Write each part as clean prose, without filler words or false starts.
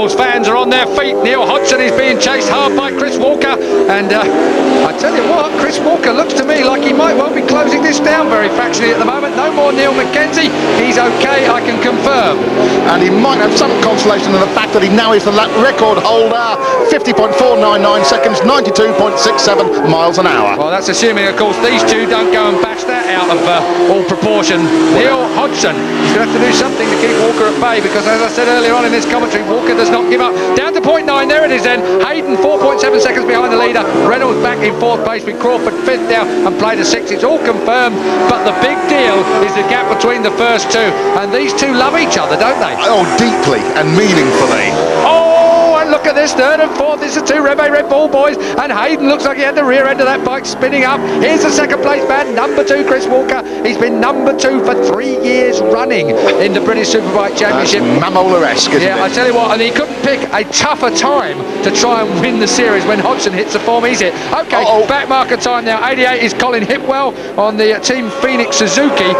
Reynolds fans are on their feet. Neil Hodgson is being chased hard by Chris Walker, and I tell you what, Chris Walker looks to me like he might well be closing this down very fractionally at the moment. No more Neil Mackenzie. He's okay, I can confirm. And he might have some consolation in the fact that he now is the lap record holder. 50.499 seconds, 92.67 miles an hour. Well, that's assuming, of course, these two don't go and bash that out of all proportion. Neil Hodgson, he's going to have to do something to keep Walker at bay, because as I said earlier on in this commentary, Walker does not give up. Down to 0.9, there it is then. Hayden 4.7 seconds behind the leader. Reynolds back in 4th place with Crawford 5th down and played a 6. It's all confirmed, but the big deal is the gap between the first two, and these two love each other, don't they? Oh, deeply and meaningfully. Oh, and look at this, 3rd and 4th. This is two Red Bull boys, and Hayden looks like he had the rear end of that bike spinning up. Here's the 2nd place man, number 2, Chris Walker. He's been number 2 for 3 years running in the British Superbike Championship. That's Mamola-esque, isn't it? Yeah, I tell you what, and he couldn't pick a tougher time to try and win the series when Hodgson hits the form he's hit. Okay, back marker time now. 88 is Colin Hipwell on the Team Phoenix Suzuki.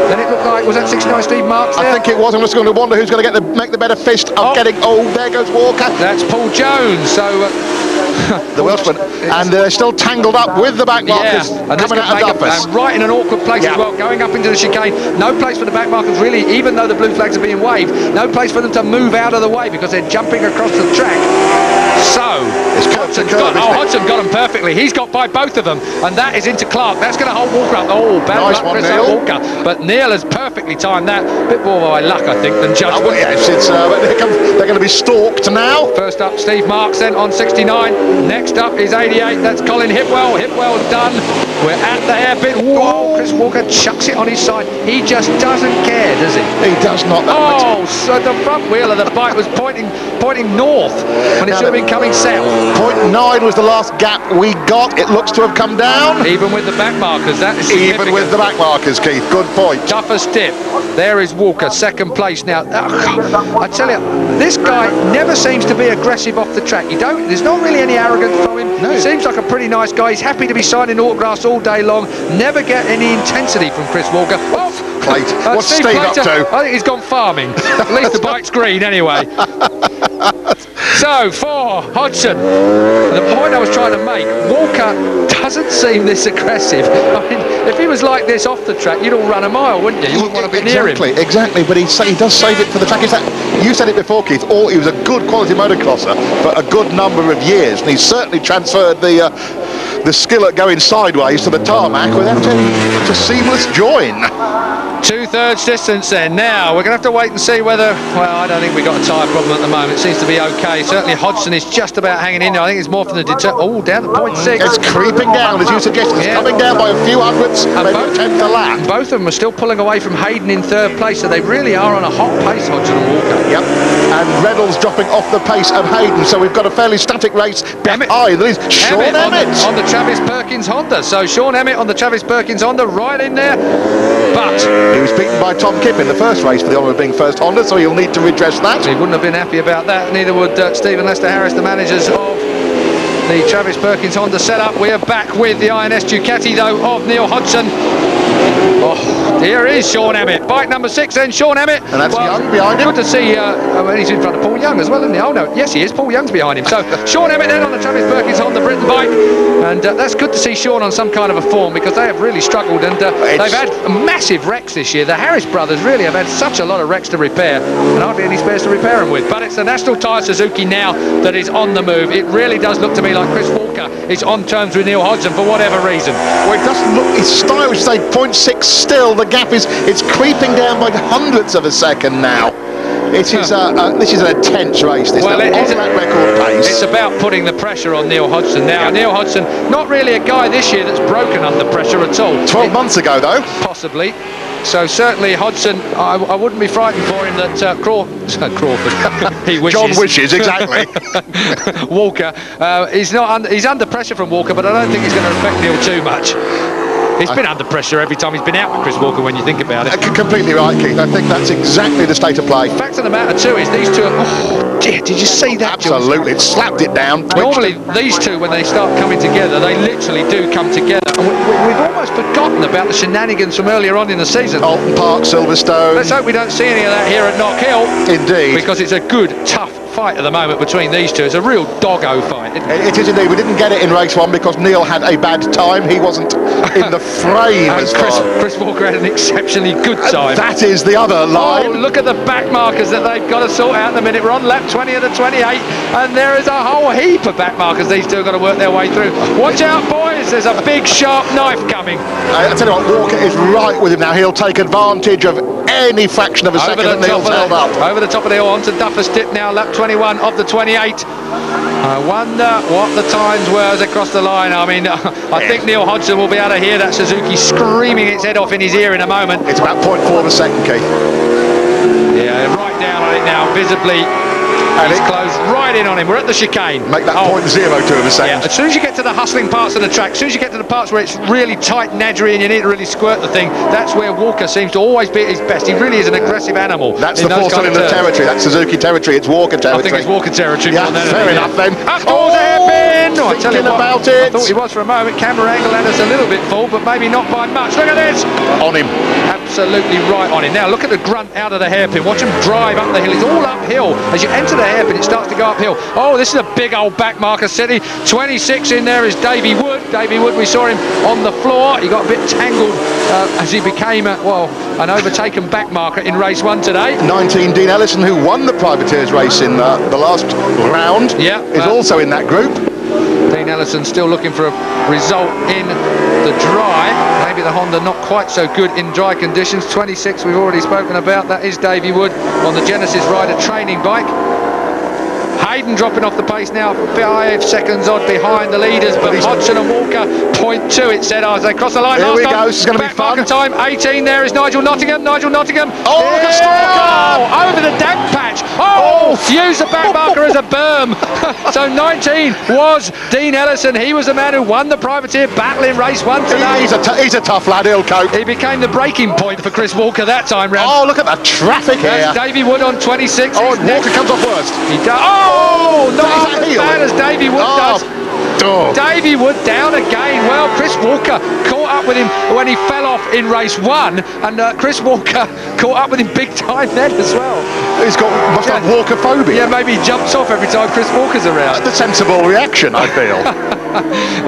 Then it looked like, was that 69 Steve Marks there? I think it was. I'm just going to wonder who's going to make the better fist of getting. Oh, there goes Walker. That's Paul Jones. So the Welshman, and they're still tangled up with the back markers coming out of Duffus. And right in an awkward place as well, going up into the chicane. No place for the back markers really, even though the blue flags are being waved. No place for them to move out of the way because they're jumping across the track. So Hodgson got them perfectly. He's got by both of them, and that is into Clark. That's going to hold Walker up. Oh, bad luck, Chris Walker. But Neil has perfectly timed that. A bit more by luck, I think, than judgment. Oh, yes, they're going to be stalked now. First up, Steve Marks then on 69. Next up is 88. That's Colin Hipwell. Hipwell done. We're at the hairpin. Whoa! Chris Walker chucks it on his side. He just doesn't care, does he? He does not. Oh, so the front wheel of the bike was pointing north when it should have been coming south. 0.9 was the last gap we got. It looks to have come down. Even with the back markers, that is significant. Even with the back markers, Keith. Good point. Toughest dip. There is Walker, 2nd place now. I tell you, this guy never seems to be aggressive off the track. There's not really any arrogance from him. No. He seems like a pretty nice guy. He's happy to be signing autographs all day long. Never get any intensity from Chris Walker. What's Steve up to? I think he's gone farming. At least the bike's green anyway. So for Hodgson, the point I was trying to make, Walker doesn't seem this aggressive. I mean, if he was like this off the track, you'd all run a mile, wouldn't you? You wouldn't want to be near him. Exactly, but he does save it for the track. You said it before, Keith. He was a good quality motocrosser for a good number of years, and he's certainly transferred the skill at going sideways to the tarmac without a seamless join. 2/3 distance then. Now we're going to have to wait and see whether, well, I don't think we've got a tyre problem at the moment. It seems to be okay. Certainly Hodgson is just about hanging in there. I think it's more from the down to 0.6. It's creeping down, as you suggested. It's coming down by a few hundredths, maybe a tenth a lap. Both of them are still pulling away from Hayden in 3rd place, so they really are on a hot pace, Hodgson and Walker. Yep. And Reynolds dropping off the pace of Hayden, so we've got a fairly static race. There's Sean Emmett on the Travis Perkins Honda. So Sean Emmett on the Travis Perkins Honda, right in there. But he was beaten by Tom Kipp in the first race for the honour of being first Honda, so he'll need to redress that. He wouldn't have been happy about that. Neither would Stephen Lester Harris, the managers of the Travis Perkins Honda setup. We are back with the INS Ducati, though, of Neil Hodgson. Oh, here is Sean Emmett. Bike number 6 then, Sean Emmett. And that's Young behind him. Good to see, he's in front of Paul Young as well, isn't he? Oh no, yes he is, Paul Young's behind him. So Sean Emmett then on the Travis Perkins Honda Britain bike. And that's good to see Sean on some kind of a form, because they have really struggled, and they've had massive wrecks this year. The Harris brothers really have had such a lot of wrecks to repair, and hardly any spares to repair them with. But it's the National Tyre Suzuki now that is on the move. It really does look to me like Chris Walker is on terms with Neil Hodgson for whatever reason. Well, it doesn't look, it's stylish to say 0.6 still. The gap it's creeping down by hundredths of a second now. This is an intense race. This well, it is on that record pace. It's about putting the pressure on Neil Hodgson now. Neil Hodgson, not really a guy this year that's broken under pressure at all. 12 months ago, though. Possibly. So certainly Hodgson, I wouldn't be frightened for him that Crawford, he wishes. John wishes, exactly. Walker, he's under pressure from Walker, but I don't think he's going to affect Neil too much. He's been under pressure every time he's been out with Chris Walker, when you think about it. Completely right, Keith. I think that's exactly the state of play. Fact of the matter too is these two are, oh dear, did you see that? Absolutely, it slapped it down. Normally these two, when they start coming together, they literally do come together. And we've almost forgotten about the shenanigans from earlier on in the season. Alton Park, Silverstone. Let's hope we don't see any of that here at Knock Hill. Indeed. Because it's a good, tough fight at the moment between these two. It's a real doggo fight. It is indeed. We didn't get it in race 1 because Neil had a bad time. He wasn't in the frame as Chris Walker had an exceptionally good time. That is the other line. Oh, look at the back markers that they've got to sort out in a minute. We're on lap 20 of the 28, and there is a whole heap of back markers these two have got to work their way through. Watch out, boys. There's a big, sharp knife coming. I tell you what, Walker is right with him now. He'll take advantage of any fraction of a second that Neil's held up. Over the top of the hill, onto Duffer's Dip now, lap 21 of the 28. I wonder what the times were across the line. I mean, I think Neil Hodgson will be able to hear that Suzuki screaming its head off in his ear in a moment. It's about 0.4 of a second, Keith. Yeah, right down on it now, visibly. He's closed right in on him. We're at the chicane. Make that 0.02 of a second. Yeah, as soon as you get to the hustling parts of the track, as soon as you get to the parts where it's really tight and edgy and you need to really squirt the thing, that's where Walker seems to always be at his best. He really is an aggressive animal. That's the four-cylinder territory. That's Suzuki territory. It's Walker territory. I think it's Walker territory. Yeah, fair enough then. Up towards the hairpin. Oh, I tell you what, about it. I thought he was for a moment. Camera angle had us a little bit full, but maybe not by much. Look at this. On him. Absolutely right on him. Now look at the grunt out of the hairpin. Watch him drive up the hill. It's all uphill. As you enter the hairpin, it starts to go uphill. Oh, this is a big old back marker city. 26 in there is Davy Wood. Davy Wood, we saw him on the floor. He got a bit tangled as he became an overtaken back marker in race 1 today. 19, Dean Ellison, who won the privateers race in the last round, is also in that group. Dean Ellison still looking for a result in the dry. Maybe the Honda not quite so good in dry conditions. 26 we've already spoken about. That is Davy Wood on the Genesis Rider training bike. Hayden dropping off the pace now, 5 seconds odd behind the leaders, but Hodgson and Walker 0.2 it said as they cross the line. Here we go, this is going to be fun. Marker time, 18 there is Nigel Nottingham. Oh, look at Stalker! Oh, over the damp patch. Oh, use the back marker as a berm. So 19 was Dean Ellison. He was the man who won the privateer battle in race 1 today. He's a tough lad, he'll cope. He became the breaking point for Chris Walker that time round. Oh, look at the traffic here. That's Davy Wood on 26. Oh, and Walker comes off worst. He does. Oh, not as bad as Davy Wood does. Davy Wood down again. Well, Chris Walker caught up with him when he fell off in race 1, and Chris Walker caught up with him big time then as well. Must have Walker-phobia. Yeah, maybe he jumps off every time Chris Walker's around. The sensible reaction, I feel.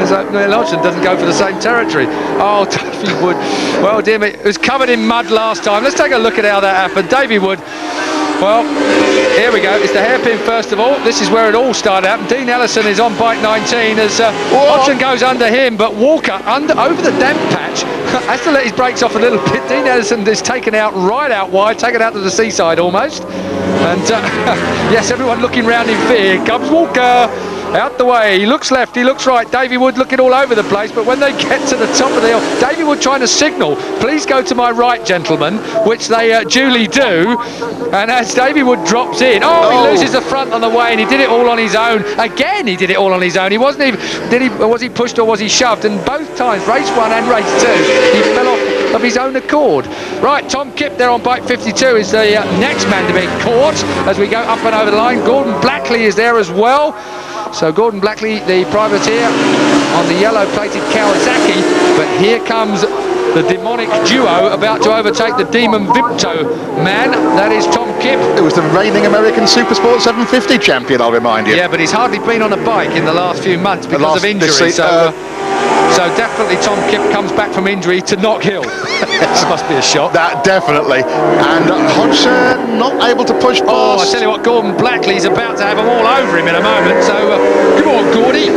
As Neil Hodgson doesn't go for the same territory. Oh, Davy Wood. Well, dear me, it was covered in mud last time. Let's take a look at how that happened. Davy Wood. Well, here we go. It's the hairpin first of all. This is where it all started out. Dean Ellison is on bike 19 as Hodgson goes under him, but Walker over the damp patch has to let his brakes off a little bit. Dean Ellison is taken out right out wide, taken out to the seaside almost. And yes, everyone looking round in fear. Here comes Walker. Out the way, he looks left, he looks right. Davy Wood looking all over the place, but when they get to the top of the hill, Davy Wood trying to signal, please go to my right, gentlemen, which they duly do. And as Davy Wood drops in, he loses the front on the way, and he did it all on his own. Again, he did it all on his own. He wasn't even, was he pushed or was he shoved? And both times, race 1 and race 2, he fell off of his own accord. Right, Tom Kipp there on bike 52 is the next man to be caught as we go up and over the line. Gordon Blackley is there as well. So Gordon Blackley, the privateer, on the yellow-plated Kawasaki, but here comes the demonic duo about to overtake the Demon Vimto man. That is Tom Kipp. It was the reigning American Supersport 750 champion, I'll remind you. Yeah, but he's hardly been on a bike in the last few months because of injury. So definitely Tom Kipp comes back from injury to Knock Hill. That must be a shock. That definitely. And Hodgson not able to push past. Oh, I tell you what, Gordon Blackley's about to have them all over him in a moment. So come on, Gordy.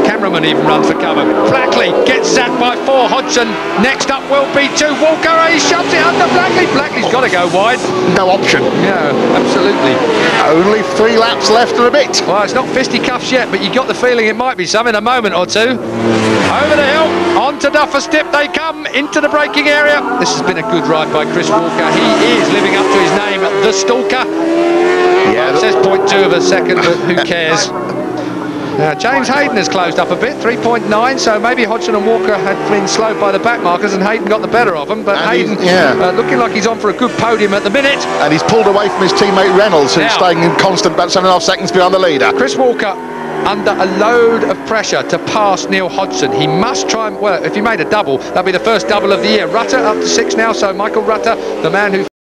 Cameraman even runs for cover. Blackley gets zapped by 4. Hodgson next up will be 2. Walker, he shoves it under Blackley. Blackley's got to go wide. No option. Yeah, absolutely. Only 3 laps left and a bit. Well, it's not fisticuffs yet, but you got the feeling it might be some in a moment or two. Over the hill, onto Duffer's Dip they come, into the braking area. This has been a good ride by Chris Walker. He is living up to his name, the Stalker. Yeah, it says 0.2 of a second, but who cares? James Hayden has closed up a bit, 3.9, so maybe Hodgson and Walker had been slowed by the back markers and Hayden got the better of them, but Hayden looking like he's on for a good podium at the minute. And he's pulled away from his teammate Reynolds, who's staying in constant about 7.5 seconds behind the leader. Chris Walker under a load of pressure to pass Neil Hodgson. He must try and, well, if he made a double, that'd be the first double of the year. Rutter up to 6 now, so Michael Rutter, the man who